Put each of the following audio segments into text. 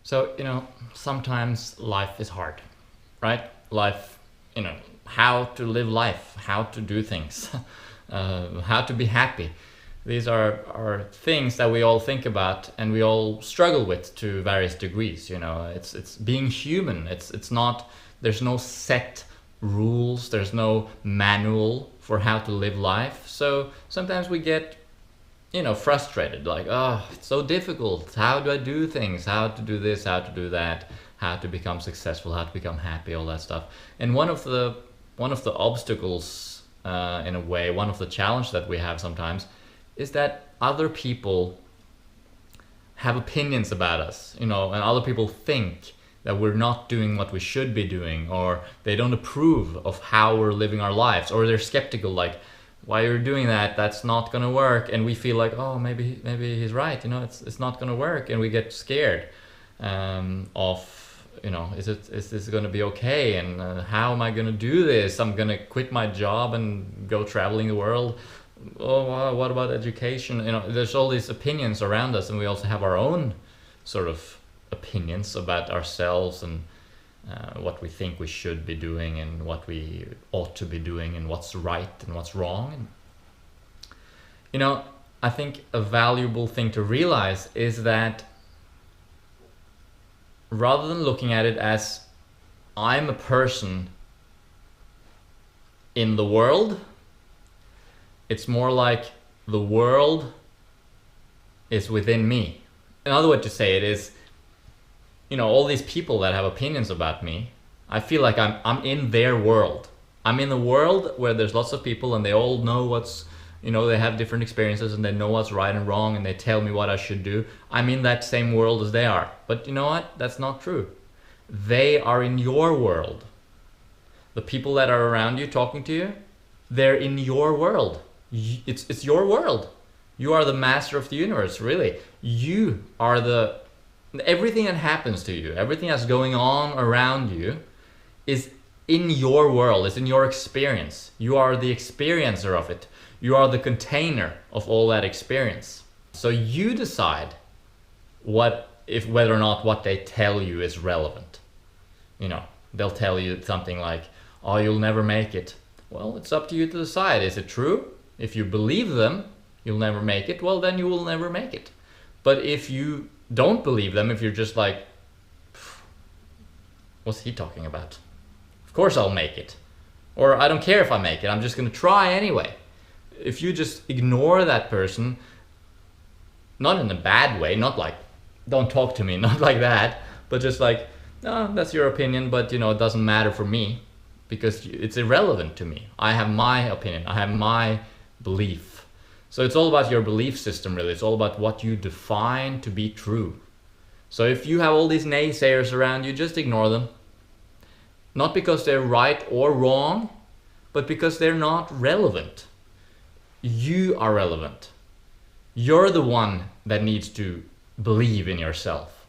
So, sometimes life is hard, right? Life, how to live life, how to do things, how to be happy. These are things that we all think about and we all struggle with to various degrees. It's being human. It's not, there's no set rules, there's no manual for how to live life. So sometimes we get frustrated, like, oh, it's so difficult, how do I do things, how to do this, how to do that, how to become successful, how to become happy, all that stuff. And one of the obstacles, in a way, one of the challenge that we have sometimes is that other people have opinions about us, and other people think that we're not doing what we should be doing, or they don't approve of how we're living our lives, or they're skeptical, like, why you're doing that, that's not gonna work. And we feel like, oh, maybe he's right, it's not gonna work, and we get scared, of, is this gonna be okay, and how am I gonna do this? I'm gonna quit my job and go traveling the world. Oh, what about education? There's all these opinions around us, and we also have our own sort of opinions about ourselves, and what we think we should be doing, and what we ought to be doing, and what's right and what's wrong. And, I think a valuable thing to realize is that rather than looking at it as I'm a person in the world, it's more like the world is within me. Another way to say it is, all these people that have opinions about me, I feel like I'm in their world. I'm in a world where there's lots of people, and they all know they have different experiences, and they know what's right and wrong, and they tell me what I should do. I'm in that same world as they are. But you know what? That's not true. They are in your world. The people that are around you talking to you, they're in your world. It's your world. You are the master of the universe, really. You are everything that happens to you, everything that's going on around you is in your world, is in your experience. You are the experiencer of it. You are the container of all that experience. So you decide whether or not what they tell you is relevant. They'll tell you something like, oh, you'll never make it. Well, it's up to you to decide. Is it true? If you believe them, you'll never make it, well, then you will never make it. But if you don't believe them, if you're just like, what's he talking about? Of course I'll make it. Or I don't care if I make it, I'm just gonna try anyway. If you just ignore that person, not in a bad way, not like, don't talk to me, not like that, but just like, no, that's your opinion, but it doesn't matter for me because it's irrelevant to me. I have my opinion, I have my belief. So it's all about your belief system, really. It's all about what you define to be true. So if you have all these naysayers around you, just ignore them. Not because they're right or wrong, but because they're not relevant. You are relevant. You're the one that needs to believe in yourself.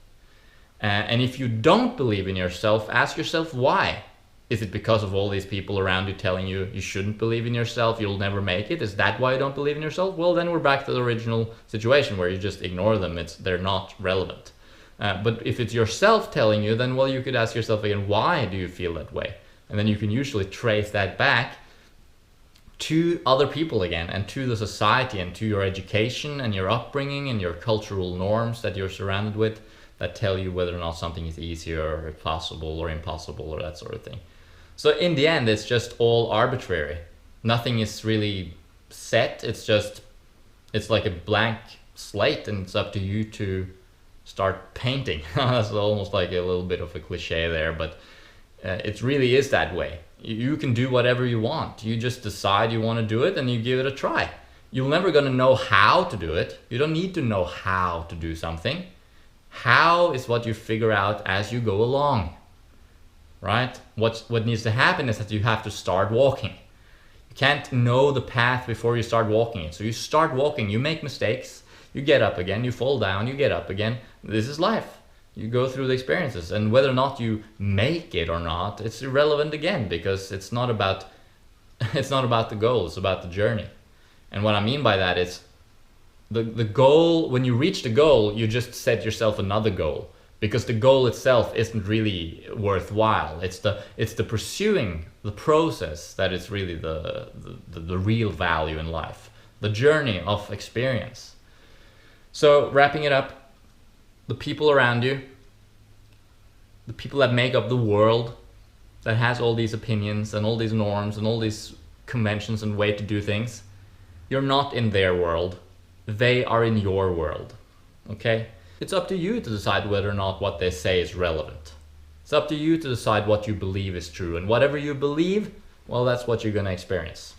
And if you don't believe in yourself, ask yourself why. Is it because of all these people around you telling you you shouldn't believe in yourself, you'll never make it? Is that why you don't believe in yourself? Well, then we're back to the original situation where you just ignore them. They're not relevant. But if it's yourself telling you, then, well, you could ask yourself again, why do you feel that way? And then you can usually trace that back to other people again, and to the society, and to your education and your upbringing and your cultural norms that you're surrounded with that tell you whether or not something is easier or possible or impossible or that sort of thing. So in the end, it's just all arbitrary. Nothing is really set. It's like a blank slate, and it's up to you to start painting. That's almost like a little bit of a cliche there, but it really is that way. You can do whatever you want. You just decide you want to do it, and you give it a try. You're never going to know how to do it. You don't need to know how to do something. How is what you figure out as you go along. Right? What needs to happen is that you have to start walking. You can't know the path before you start walking it. So you start walking, you make mistakes, you get up again, you fall down, you get up again. This is life. You go through the experiences, and whether or not you make it or not, it's irrelevant again, because it's not about the goal, it's about the journey. And what I mean by that is the goal, when you reach the goal, you just set yourself another goal. because the goal itself isn't really worthwhile. It's the pursuing the process that is really the real value in life, the journey of experience. So wrapping it up, the people around you, the people that make up the world, that has all these opinions and all these norms and all these conventions and way to do things, you're not in their world. They are in your world. Okay? It's up to you to decide whether or not what they say is relevant. It's up to you to decide what you believe is true. And whatever you believe, well, that's what you're going to experience.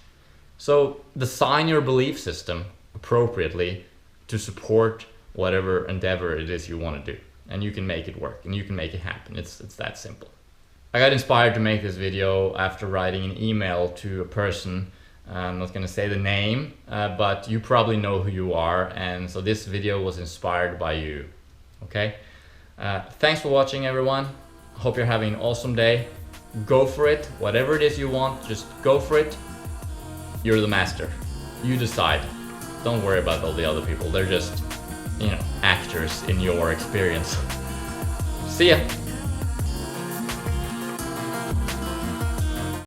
So design your belief system appropriately to support whatever endeavor it is you want to do. And you can make it work and you can make it happen. It's that simple. I got inspired to make this video after writing an email to a person. I'm not going to say the name, but you probably know who you are, and so this video was inspired by you. Okay? Thanks for watching, everyone. Hope you're having an awesome day. Go for it. Whatever it is you want, just go for it. You're the master. You decide. Don't worry about all the other people. They're just, actors in your experience. See ya!